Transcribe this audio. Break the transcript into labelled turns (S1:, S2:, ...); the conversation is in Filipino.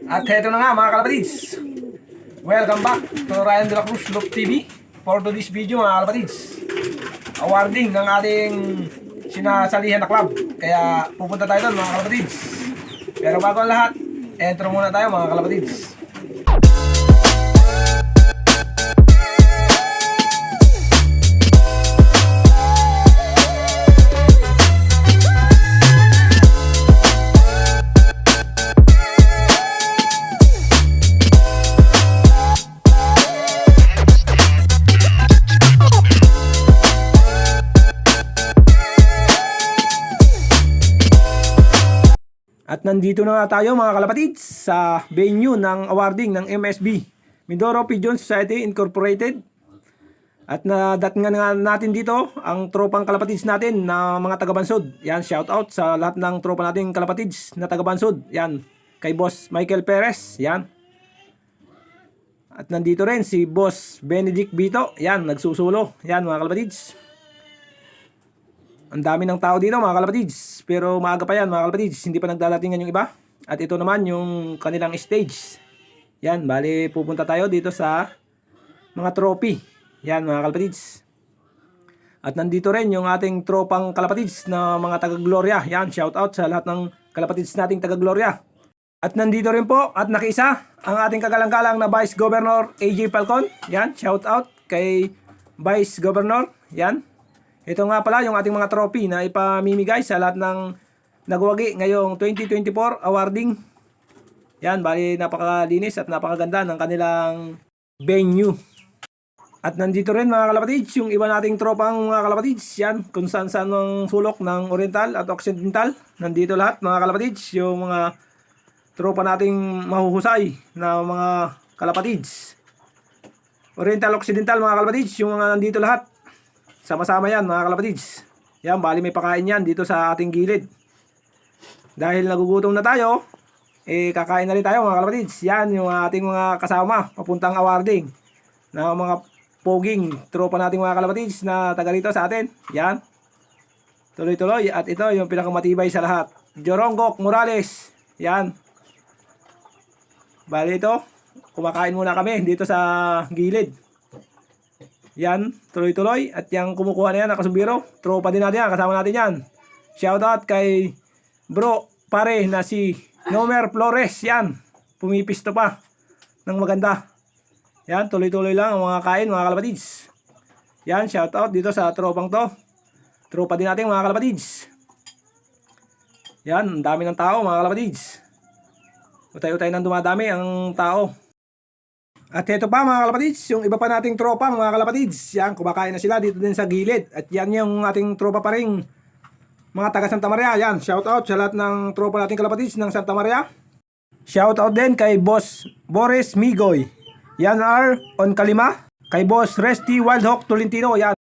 S1: At heto na nga mga kalapatids. Welcome back to Ryan De La Cruz Loop TV. For today's video mga kalapatids, awarding ng ating sinasalihan na club. Kaya pupunta tayo doon mga kalapatids. Pero bago ang lahat, intro muna tayo mga kalapatids. At nandito na nga tayo mga kalapatids sa venue ng awarding ng MSB, Mindoro Pigeon Society Incorporated. At nadating nga natin dito ang tropang kalapatids natin na mga taga-Bansod. Yan, shout out sa lahat ng tropa nating kalapatids na taga-Bansod. Yan, kay Boss Michael Perez. Yan. At nandito rin si Boss Benedict Bito. Yan, nagsusulo. Yan mga kalapatids. Ang dami ng tao dito mga kalapatids. Pero maaga pa yan mga kalapatids. Hindi pa nagdadatingan yung iba. At ito naman yung kanilang stage. Yan, bali pupunta tayo dito sa mga trophy. Yan mga kalapatids. At nandito rin yung ating tropang kalapatids na mga taga-Gloria. Yan, shout out sa lahat ng kalapatids nating taga-Gloria. At nandito rin po at nakiisa ang ating kagalang-galang na Vice Governor AJ Falcon. Yan, shout out kay Vice Governor. Yan. Ito nga pala yung ating mga trophy na ipamimigay sa lahat ng nagwagi ngayong 2024 awarding. Yan, bali napakalinis at napakaganda ng kanilang venue. At nandito rin mga kalapatids, yung iba nating tropang mga kalapatids. Yan, kung saan saan ng sulok ng Oriental at Occidental. Nandito lahat mga kalapatids, yung mga tropa nating mahuhusay na mga kalapatids. Oriental, Occidental mga kalapatids, yung mga nandito lahat. Sama-sama yan mga kalapatids. Yan, bali may pakain yan dito sa ating gilid. Dahil nagugutom na tayo, kakain na rin tayo mga kalapatids. Yan yung ating mga kasama papuntang awarding na mga poging tropa nating mga kalapatids na taga rito sa atin. Yan. Tuloy-tuloy. At ito yung pinakamatibay sa lahat, Joronggok Morales. Yan. Bali ito, kumakain muna kami dito sa gilid. Yan, tuloy-tuloy. At yung kumukuha na yan, nakasumbiro. Tropa din natin yan, kasama natin yan. Shoutout kay bro, pare na si Nomer Flores. Yan, pumipisto pa ng maganda. Yan, tuloy-tuloy lang ang mga kain mga kalapatids. Yan, shoutout dito sa tropang to. Tropa din natin mga kalapatids. Yan, ang dami ng tao mga kalapatids. Utay-utay nang dumadami ang tao. At ito pa mga kalapatids, yung iba pa nating tropang mga kalapatids. Yan, kumakain na sila dito din sa gilid. At yan yung ating tropa pa rin, mga taga Santa Maria. Yan, shout out sa lahat ng tropa nating kalapatids ng Santa Maria. Shout out din kay Boss Boris Migoy. Yan are on Kalima. Kay Boss Resty Wildhawk Tolentino. Yan,